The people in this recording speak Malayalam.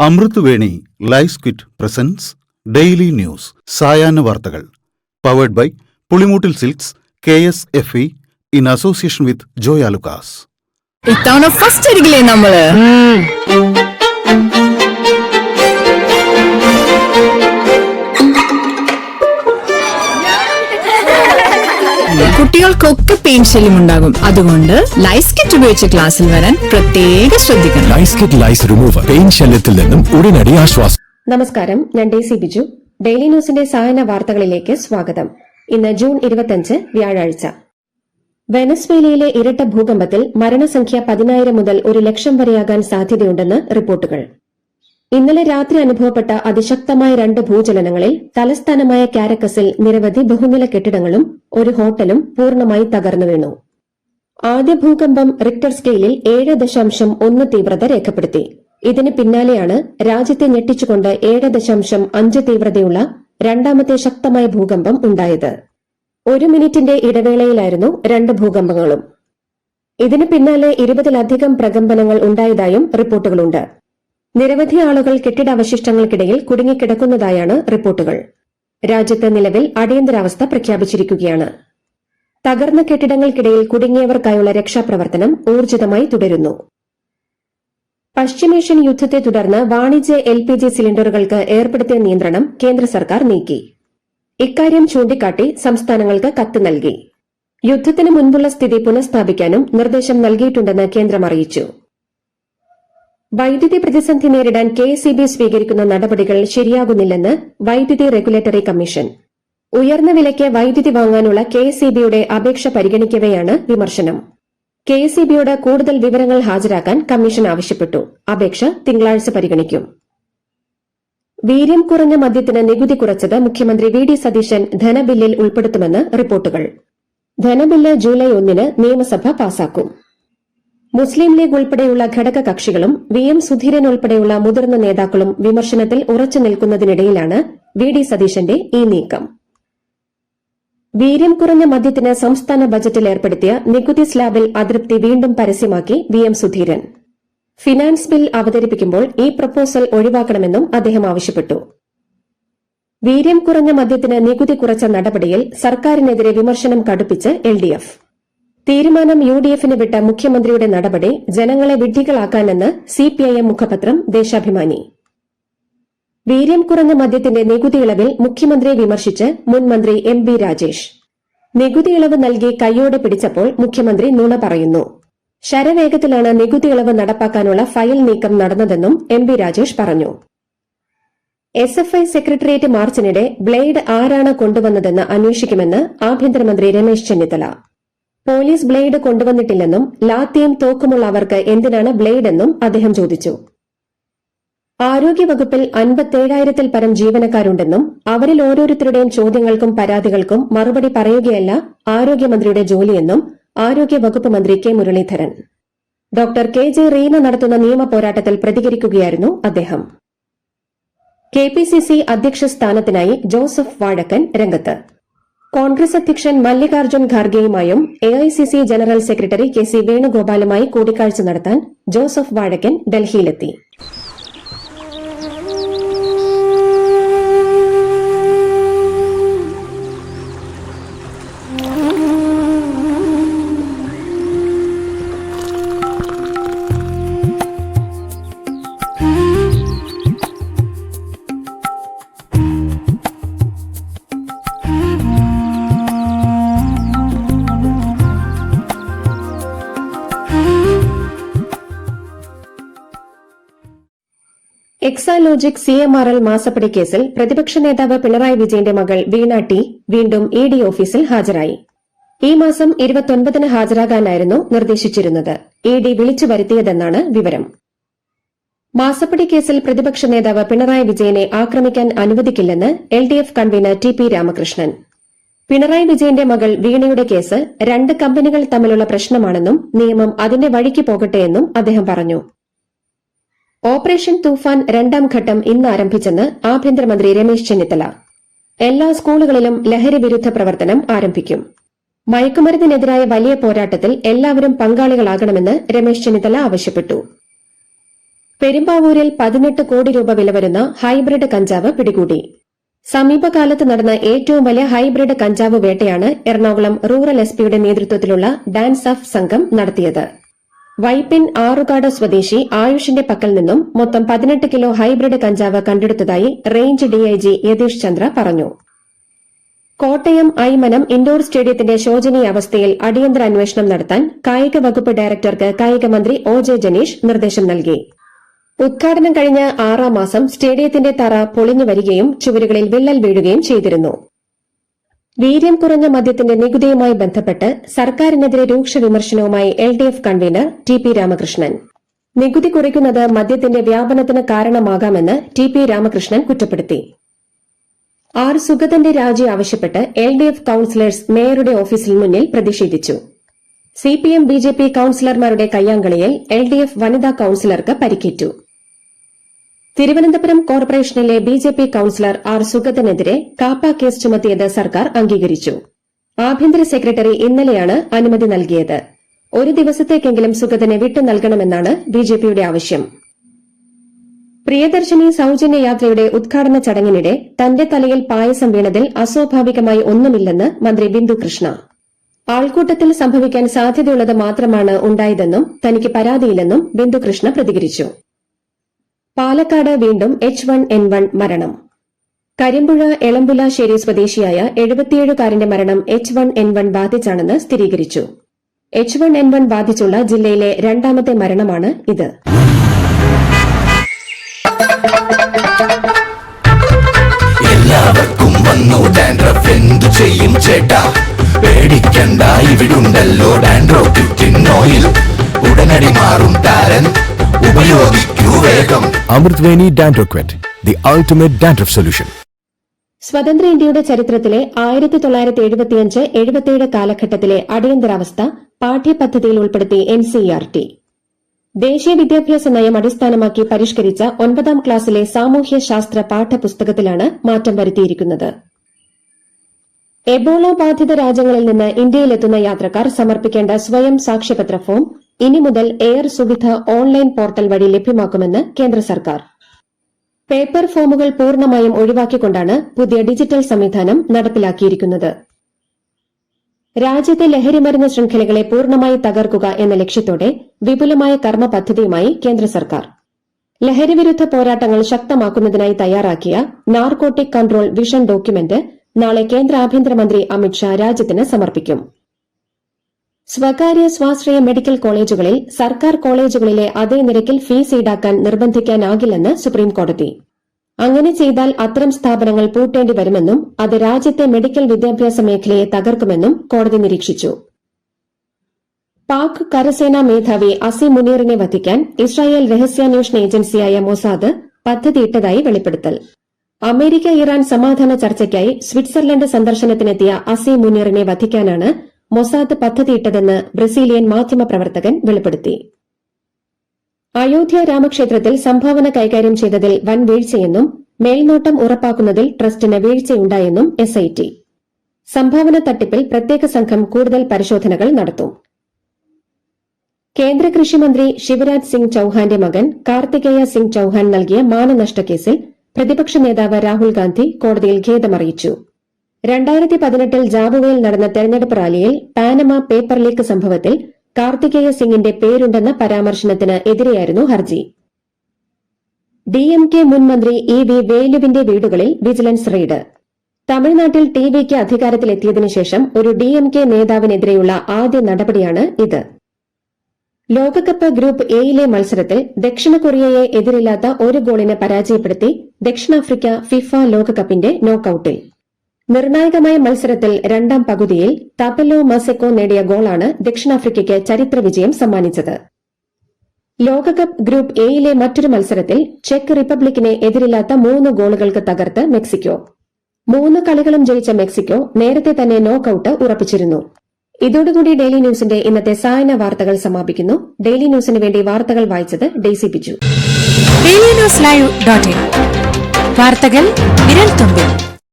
അമൃത് Veni life quit presents daily news സായാഹ്ന വാർത്തകൾ powered by Pulimoottil silks KSFE in association with Joy Alukkas. ഇത്തവണ ഫസ്റ്റ് അടിക്കില്ലേ നമ്മള്? കുട്ടികൾക്കൊക്കെ പെയിൻ ശല്യം ഉണ്ടാകും. അതുകൊണ്ട് ലൈസ് കിറ്റ് ഉപയോഗിച്ച് ക്ലാസ്സിൽ വരാൻ പ്രത്യേകം ശ്രദ്ധിക്കണം. ലൈസ് കിറ്റ് ലൈസ് റിമൂവർ പെയിൻ ശല്യത്തിൽ നിന്നും ഉടനടി ആശ്വാസം. നമസ്കാരം, ഞാൻ ഡേസി ബിജു. ഡെയിലി ന്യൂസിന്റെ സായന വാർത്തകളിലേക്ക് സ്വാഗതം. ഇന്ന് ജൂൺ 25 വ്യാഴാഴ്ച. വെനസ്വേലയിലെ ഇരട്ട ഭൂകമ്പത്തിൽ മരണസംഖ്യ 10,000 മുതൽ 1,00,000 വരെയാകാൻ സാധ്യതയുണ്ടെന്ന് റിപ്പോർട്ടുകൾ. ഇന്നലെ രാത്രി അനുഭവപ്പെട്ട അതിശക്തമായ 2 ഭൂചലനങ്ങളിൽ തലസ്ഥാനമായ കാരക്കസിൽ നിരവധി ബഹുനില കെട്ടിടങ്ങളും ഒരു ഹോട്ടലും പൂർണ്ണമായി തകർന്നു വീണു. ആദ്യ ഭൂകമ്പം റിക്ടർ സ്കെയിലിൽ 7.1 തീവ്രത രേഖപ്പെടുത്തി. ഇതിന് പിന്നാലെയാണ് രാജ്യത്തെ ഞെട്ടിച്ചുകൊണ്ട് 7.5 തീവ്രതയുള്ള രണ്ടാമത്തെ ശക്തമായ ഭൂകമ്പം ഉണ്ടായത്. 1 മിനിറ്റിന്റെ ഇടവേളയിലായിരുന്നു 2 ഭൂകമ്പങ്ങളും. ഇതിന് പിന്നാലെ 20-ലധികം പ്രകമ്പനങ്ങൾ ഉണ്ടായതായും റിപ്പോർട്ടുകളുണ്ട്. നിരവധി ആളുകൾ കെട്ടിടാവശിഷ്ടങ്ങൾക്കിടയിൽ കുടുങ്ങിക്കിടക്കുന്നതായാണ് റിപ്പോർട്ടുകൾ. രാജ്യത്ത് നിലവിൽ അടിയന്തരാവസ്ഥ പ്രഖ്യാപിച്ചിരിക്കുകയാണ്. തകർന്ന കെട്ടിടങ്ങൾക്കിടയിൽ കുടുങ്ങിയവർക്കായുള്ള രക്ഷാപ്രവർത്തനം ഊർജിതമായി തുടരുന്നു. പശ്ചിമേഷ്യൻ യുദ്ധത്തെ തുടർന്ന് വാണിജ്യ LPG സിലിണ്ടറുകൾക്ക് ഏർപ്പെടുത്തിയ നിയന്ത്രണം കേന്ദ്ര സർക്കാർ നീക്കി. ഇക്കാര്യം ചൂണ്ടിക്കാട്ടി സംസ്ഥാനങ്ങൾക്ക് കത്ത് നൽകി. യുദ്ധത്തിന് മുൻപുള്ള സ്ഥിതി പുനഃസ്ഥാപിക്കാനും നിർദ്ദേശം നൽകിയിട്ടുണ്ടെന്ന് കേന്ദ്രം അറിയിച്ചു. വൈദ്യുതി പ്രതിസന്ധി നേരിടാൻ KSEB സ്വീകരിക്കുന്ന നടപടികൾ ശരിയാകുന്നില്ലെന്ന് വൈദ്യുതി റെഗുലേറ്ററി കമ്മീഷൻ. ഉയർന്ന വിലയ്ക്ക് വൈദ്യുതി വാങ്ങാനുള്ള KSEBയുടെ അപേക്ഷ പരിഗണിക്കവെയാണ് വിമർശനം. KSEBയോട് കൂടുതൽ വിവരങ്ങൾ ഹാജരാക്കാൻ കമ്മീഷൻ ആവശ്യപ്പെട്ടു. അപേക്ഷ തിങ്കളാഴ്ച പരിഗണിക്കും. വീര്യം കുറഞ്ഞ മദ്യത്തിന് നികുതി കുറച്ചത് മുഖ്യമന്ത്രി VD സതീശൻ ധനബില്ലിൽ ഉൾപ്പെടുത്തുമെന്ന് റിപ്പോർട്ടുകൾ. ധനബില്ല് ജൂലൈ 1 നിയമസഭ പാസാക്കും. മുസ്ലിം ലീഗ് ഉൾപ്പെടെയുള്ള ഘടക കക്ഷികളും VM സുധീരൻ ഉൾപ്പെടെയുള്ള മുതിർന്ന നേതാക്കളും വിമർശനത്തിൽ ഉറച്ചു നിൽക്കുന്നതിനിടയിലാണ് VD സതീശന്റെ ഈ നീക്കം. വീര്യം കുറഞ്ഞ മദ്യത്തിന് സംസ്ഥാന ബജറ്റിൽ ഏർപ്പെടുത്തിയ നികുതി സ്ലാബിൽ അതൃപ്തി വീണ്ടും പരസ്യമാക്കി VM സുധീരൻ. ഫിനാൻസ് ബിൽ അവതരിപ്പിക്കുമ്പോൾ ഈ പ്രപ്പോസൽ ഒഴിവാക്കണമെന്നും അദ്ദേഹം ആവശ്യപ്പെട്ടു. വീര്യം കുറഞ്ഞ മദ്യത്തിന് നികുതി കുറച്ച നടപടിയിൽ സർക്കാരിനെതിരെ വിമർശനം കടുപ്പിച്ച് LDF. തീരുമാനം UDFന് വിട്ട മുഖ്യമന്ത്രിയുടെ നടപടി ജനങ്ങളെ വിഡ്ഢികളാക്കാനെന്ന് CPIM മുഖപത്രം ദേശാഭിമാനി. വീര്യം കുറഞ്ഞ മദ്യത്തിന്റെ നികുതി ഇളവിൽ മുഖ്യമന്ത്രിയെ വിമർശിച്ച് മുൻ മന്ത്രി MB രാജേഷ്. നികുതി ഇളവ് നൽകി കൈയോടെ പിടിച്ചപ്പോൾ മുഖ്യമന്ത്രി നുണ പറയുന്നു. ശരവേഗത്തിലാണ് നികുതി ഇളവ് നടപ്പാക്കാനുള്ള ഫയൽ നീക്കം നടന്നതെന്നും MB രാജേഷ് പറഞ്ഞു. SFI സെക്രട്ടേറിയറ്റ് മാർച്ചിനിടെ ബ്ലേഡ് ആരാണ് കൊണ്ടുവന്നതെന്ന് അന്വേഷിക്കുമെന്ന് ആഭ്യന്തരമന്ത്രി രമേശ് ചെന്നിത്തല. പോലീസ് ബ്ലേഡ് കൊണ്ടുവന്നിട്ടില്ലെന്നും ലാത്തിയും തോക്കുമുള്ള അവർക്ക് എന്തിനാണ് ബ്ലേഡ് എന്നും അദ്ദേഹം ചോദിച്ചു. ആരോഗ്യവകുപ്പിൽ 57,000-ൽ പരം ജീവനക്കാരുണ്ടെന്നും അവരിൽ ഓരോരുത്തരുടെയും ചോദ്യങ്ങൾക്കും പരാതികൾക്കും മറുപടി പറയുകയല്ല ആരോഗ്യമന്ത്രിയുടെ ജോലിയെന്നും ആരോഗ്യവകുപ്പ് മന്ത്രി K Muraleedharan. Doctor KJ Reena നടത്തുന്ന നിയമ പോരാട്ടത്തിൽ പ്രതികരിക്കുകയായിരുന്നു അദ്ദേഹം. KPCC അധ്യക്ഷ സ്ഥാനത്തിനായി ജോസഫ് വാഴക്കൻ രംഗത്ത്. കോൺഗ്രസ് അധ്യക്ഷൻ മല്ലികാർജ്ജുൻ ഖാർഗെയുമായും AICC ജനറൽ സെക്രട്ടറി KC വേണുഗോപാലുമായി കൂടിക്കാഴ്ച നടത്താൻ ജോസഫ് വാഴക്കൻ ഡൽഹിയിലെത്തി. എക്സാലോജിക് CMRL മാസപ്പടി കേസിൽ പ്രതിപക്ഷ നേതാവ് പിണറായി വിജയന്റെ മകൾ വീണ T വീണ്ടും ED ഓഫീസിൽ ഹാജരായി. ഈ മാസം 29-ന് ഹാജരാകാനായിരുന്നു നിർദ്ദേശിച്ചിരുന്നത്. ED വിളിച്ചു വരുത്തിയതെന്നാണ് വിവരം. മാസപ്പടി കേസിൽ പ്രതിപക്ഷ നേതാവ് പിണറായി വിജയനെ ആക്രമിക്കാൻ അനുവദിക്കില്ലെന്ന് LDF convener TP Ramakrishnan. Pinarayi വിജയന്റെ മകൾ വീണയുടെ കേസ് 2 കമ്പനികൾ തമ്മിലുള്ള പ്രശ്നമാണെന്നും നിയമം അതിന്റെ വഴിക്ക് പോകട്ടെയെന്നും അദ്ദേഹം പറഞ്ഞു. ഓപ്പറേഷൻ തൂഫാൻ 2ാം ഘട്ടം ഇന്ന് ആരംഭിച്ചെന്ന് ആഭ്യന്തരമന്ത്രി രമേശ് ചെന്നിത്തല. എല്ലാ സ്കൂളുകളിലും ലഹരി വിരുദ്ധ പ്രവർത്തനം ആരംഭിക്കും. മയക്കുമരുന്നിനെതിരായ വലിയ പോരാട്ടത്തിൽ എല്ലാവരും പങ്കാളികളാകണമെന്ന് രമേശ് ചെന്നിത്തല ആവശ്യപ്പെട്ടു. പെരുമ്പാവൂരിൽ 18 കോടി രൂപ വില വരുന്ന ഹൈബ്രിഡ് കഞ്ചാവ് പിടികൂടി. സമീപകാലത്ത് നടന്ന ഏറ്റവും വലിയ ഹൈബ്രിഡ് കഞ്ചാവ് വേട്ടയാണ് എറണാകുളം റൂറൽ എസ്പിയുടെ നേതൃത്വത്തിലുള്ള ഡാൻസ് ഓഫ് സംഘം നടത്തിയത്. വൈപ്പിൻ ആറുകാട് സ്വദേശി ആയുഷിന്റെ പക്കൽ നിന്നും മൊത്തം 18 കിലോ ഹൈബ്രിഡ് കഞ്ചാവ് കണ്ടെടുത്തതായി റേഞ്ച് ഡിഐജി യതീഷ് ചന്ദ്ര പറഞ്ഞു. കോട്ടയം ഐമനം ഇൻഡോർ സ്റ്റേഡിയത്തിന്റെ ശോചനീയാവസ്ഥയിൽ അടിയന്തര അന്വേഷണം നടത്താൻ കായിക വകുപ്പ് ഡയറക്ടർക്ക് കായിക മന്ത്രി ഒ.ജെ. ജനീഷ് നിർദ്ദേശം നൽകി. ഉദ്ഘാടനം കഴിഞ്ഞ 6-ാം മാസം സ്റ്റേഡിയത്തിന്റെ തറ പൊളിഞ്ഞു വരികയും ചുവരുകളിൽ വിള്ളൽ വീഴുകയും ചെയ്തിരുന്നു. വീര്യം കുറഞ്ഞ മദ്യത്തിന്റെ നികുതിയുമായി ബന്ധപ്പെട്ട് സർക്കാരിനെതിരെ രൂക്ഷ വിമർശനവുമായി എൽഡിഎഫ് കൺവീനർ ടി.പി. രാമകൃഷ്ണൻ. നികുതി കുറയ്ക്കുന്നത് മദ്യത്തിന്റെ വ്യാപനത്തിന് കാരണമാകാമെന്ന് ടി.പി. രാമകൃഷ്ണൻ കുറ്റപ്പെടുത്തി. ആർ സുഗതന്റെ രാജി ആവശ്യപ്പെട്ട് എൽഡിഎഫ് കൌൺസിലേഴ്സ് മേയറുടെ ഓഫീസിന് മുന്നിൽ പ്രതിഷേധിച്ചു. സിപിഎം ബിജെപി കൌൺസിലർമാരുടെ കയ്യാങ്കളിയിൽ എൽഡിഎഫ് വനിതാ കൌൺസിലർക്ക് പരിക്കേറ്റു. തിരുവനന്തപുരം കോർപ്പറേഷനിലെ ബിജെപി കൌൺസിലർ ആർ സുഗതനെതിരെ കാപ്പ കേസ് ചുമത്തിയത് സർക്കാർ അംഗീകരിച്ചു. ആഭ്യന്തര സെക്രട്ടറി ഇന്നലെയാണ് അനുമതി നൽകിയത്. ഒരു ദിവസത്തേക്കെങ്കിലും സുഗതനെ വിട്ടു നൽകണമെന്നാണ് ബിജെപിയുടെ ആവശ്യം. പ്രിയദർശിനി സൌജന്യ യാത്രയുടെ ഉദ്ഘാടന ചടങ്ങിനിടെ തന്റെ തലയിൽ പായസം വീണതിൽ അസ്വാഭാവികമായി ഒന്നുമില്ലെന്ന് മന്ത്രി ബിന്ദു കൃഷ്ണ. ആൾക്കൂട്ടത്തിൽ സംഭവിക്കാൻ സാധ്യതയുള്ളത് മാത്രമാണ് ഉണ്ടായതെന്നും തനിക്ക് പരാതിയില്ലെന്നും ബിന്ദു കൃഷ്ണ പ്രതികരിച്ചു. പാലക്കാട് വീണ്ടും H1N1 മരണം. കരിമ്പുഴ എളമ്പുലാശ്ശേരി സ്വദേശിയായ 77-കാരന്റെ മരണം H1N1 ബാധിച്ചാണെന്ന് സ്ഥിരീകരിച്ചു. H1N1 ബാധിച്ചുള്ള ജില്ലയിലെ 2ാമത്തെ മരണമാണ് ഇത്. എല്ലാവർക്കും വന്നു ഡാൻഡ്രഫ്, എന്തു ചെയ്യും ചേട്ടാ? പേടിക്കണ്ട, ഇവിടുണ്ടല്ലോ ഡാൻഡ്രോക്കിൻ ഓയിൽ. ഉടനടി മാറും താരൻ, ഉപയോഗിക്കൂ വേഗം. Amritveni ഡാൻഡ്രോക്വറ്റ്, the ultimate dandruff solution. സ്വതന്ത്ര ഇന്ത്യയുടെ ചരിത്രത്തിലെ 1975-77 കാലഘട്ടത്തിലെ അടിയന്തരാവസ്ഥ പാഠ്യപദ്ധതിയിൽ ഉൾപ്പെടുത്തി എൻസിഇആർടി. ദേശീയ വിദ്യാഭ്യാസ നയം അടിസ്ഥാനമാക്കി പരിഷ്കരിച്ച 9ാം ക്ലാസ്സിലെ സാമൂഹ്യശാസ്ത്ര പാഠപുസ്തകത്തിലാണ് മാറ്റം വരുത്തിയിരിക്കുന്നത്. എബോള ബാധിത രാജ്യങ്ങളിൽ നിന്ന് ഇന്ത്യയിലെത്തുന്ന യാത്രക്കാർ സമർപ്പിക്കേണ്ട സ്വയം സാക്ഷ്യപത്ര ഫോം ഇനി മുതൽ എയർ സുവിധ ഓൺലൈൻ പോർട്ടൽ വഴി ലഭ്യമാക്കുമെന്ന് കേന്ദ്ര സർക്കാർ. പേപ്പർ ഫോമുകൾ പൂർണ്ണമായും ഒഴിവാക്കിക്കൊണ്ടാണ് പുതിയ ഡിജിറ്റൽ സംവിധാനം നടപ്പിലാക്കിയിരിക്കുന്നത്. രാജ്യത്തെ ലഹരിമരുന്ന് ശൃംഖലകളെ പൂർണ്ണമായി തകർക്കുക എന്ന ലക്ഷ്യത്തോടെ വിപുലമായ കർമ്മ പദ്ധതിയുമായി കേന്ദ്ര സർക്കാർ. ലഹരിവിരുദ്ധ പോരാട്ടങ്ങൾ ശക്തമാക്കുന്നതിനായി തയ്യാറാക്കിയ നാർക്കോട്ടിക് കൺട്രോൾ വിഷൻ ഡോക്യുമെന്റ് നാളെ കേന്ദ്ര ആഭ്യന്തരമന്ത്രി അമിത്ഷാ രാജ്യത്തിന് സമർപ്പിക്കും. സ്വകാര്യ സ്വാശ്രയ മെഡിക്കൽ കോളേജുകളിൽ സർക്കാർ കോളേജുകളിലെ അതേ നിരക്കിൽ ഫീസ് ഈടാക്കാൻ നിർബന്ധിക്കാനാകില്ലെന്ന് സുപ്രീംകോടതി. അങ്ങനെ ചെയ്താൽ അത്തരം സ്ഥാപനങ്ങൾ പൂട്ടേണ്ടി വരുമെന്നും അത് രാജ്യത്തെ മെഡിക്കൽ വിദ്യാഭ്യാസ മേഖലയെ തകർക്കുമെന്നും കോടതി നിരീക്ഷിച്ചു. പാക് കരസേനാ മേധാവി അസീം മുനീറിനെ വധിക്കാൻ ഇസ്രായേൽ രഹസ്യാന്വേഷണ ഏജൻസിയായ മൊസാദ് പദ്ധതിയിട്ടതായി വെളിപ്പെടുത്തൽ. അമേരിക്ക ഇറാൻ സമാധാന ചർച്ചയ്ക്കായി സ്വിറ്റ്സർലൻഡ് സന്ദർശനത്തിനെത്തിയ അസീം മുനീറിനെ വധിക്കാനാണ് മൊസാദ് പദ്ധതിയിട്ടതെന്ന് ബ്രസീലിയൻ മാധ്യമപ്രവർത്തകൻ വെളിപ്പെടുത്തി. അയോധ്യ രാമക്ഷേത്രത്തിൽ സംഭാവന കൈകാര്യം ചെയ്തതിൽ വൻ വീഴ്ചയെന്നും മേൽനോട്ടം ഉറപ്പാക്കുന്നതിൽ ട്രസ്റ്റിന് വീഴ്ചയുണ്ടായെന്നും എസ്ഐടി. സംഭാവന തട്ടിപ്പിൽ പ്രത്യേക സംഘം കൂടുതൽ പരിശോധനകൾ നടത്തും. കേന്ദ്ര കൃഷിമന്ത്രി ശിവരാജ് സിംഗ് ചൌഹാന്റെ മകൻ കാർത്തികേയ സിംഗ് ചൌഹാൻ നൽകിയ മാനനഷ്ടക്കേസിൽ പ്രതിപക്ഷ നേതാവ് രാഹുൽ ഗാന്ധി കോടതിയിൽ ഖേദമറിയിച്ചു. 2018-ൽ ജാബുവയിൽ നടന്ന തെരഞ്ഞെടുപ്പ് റാലിയിൽ പാനമ പേപ്പർ ലീക്ക് സംഭവത്തിൽ കാർത്തികേയ സിംഗിന്റെ പേരുണ്ടെന്ന പരാമർശനത്തിന് എതിരെയായിരുന്നു ഹർജി. ഡിഎംകെ മുൻ മന്ത്രി ഇ.വി. വേലുവിന്റെ വീടുകളിൽ വിജിലൻസ് റെയ്ഡ്. തമിഴ്നാട്ടിൽ ടിവിക്ക് അധികാരത്തിലെത്തിയതിനു ശേഷം ഒരു ഡിഎംകെ നേതാവിനെതിരെയുള്ള ആദ്യ നടപടിയാണ് ഇത്. ലോകകപ്പ് ഗ്രൂപ്പ് എയിലെ മത്സരത്തിൽ ദക്ഷിണ കൊറിയയെ എതിരില്ലാത്ത ഒരു ഗോളിന് പരാജയപ്പെടുത്തി ദക്ഷിണാഫ്രിക്ക ഫിഫ ലോകകപ്പിന്റെ നോക്കൌട്ടിൽ. നിർണായകമായ മത്സരത്തിൽ 2ാം പകുതിയിൽ തപലോ മസെക്കോ നേടിയ ഗോളാണ് ദക്ഷിണാഫ്രിക്കയ്ക്ക് ചരിത്ര വിജയം സമ്മാനിച്ചത്. ലോകകപ്പ് ഗ്രൂപ്പ് എയിലെ മറ്റൊരു മത്സരത്തിൽ ചെക്ക് റിപ്പബ്ലിക്കിനെ എതിരില്ലാത്ത 3 ഗോളുകൾക്ക് തകർത്ത് മെക്സിക്കോ. 3 കളികളും ജയിച്ച മെക്സിക്കോ നേരത്തെ തന്നെ നോക്കൌട്ട് ഉറപ്പിച്ചിരുന്നു. ഇതോടുകൂടി ഡെയിലി ന്യൂസിന്റെ ഇന്നത്തെ സായന വാർത്തകൾ സമാപിക്കുന്നു. ഡെയിലി ന്യൂസിന് വേണ്ടി വാർത്തകൾ വായിച്ചത് ഡെയ്സി ബിജു. DailyNewsLive.in വാർത്തകൾ വിരൽ തുമ്പിൽ.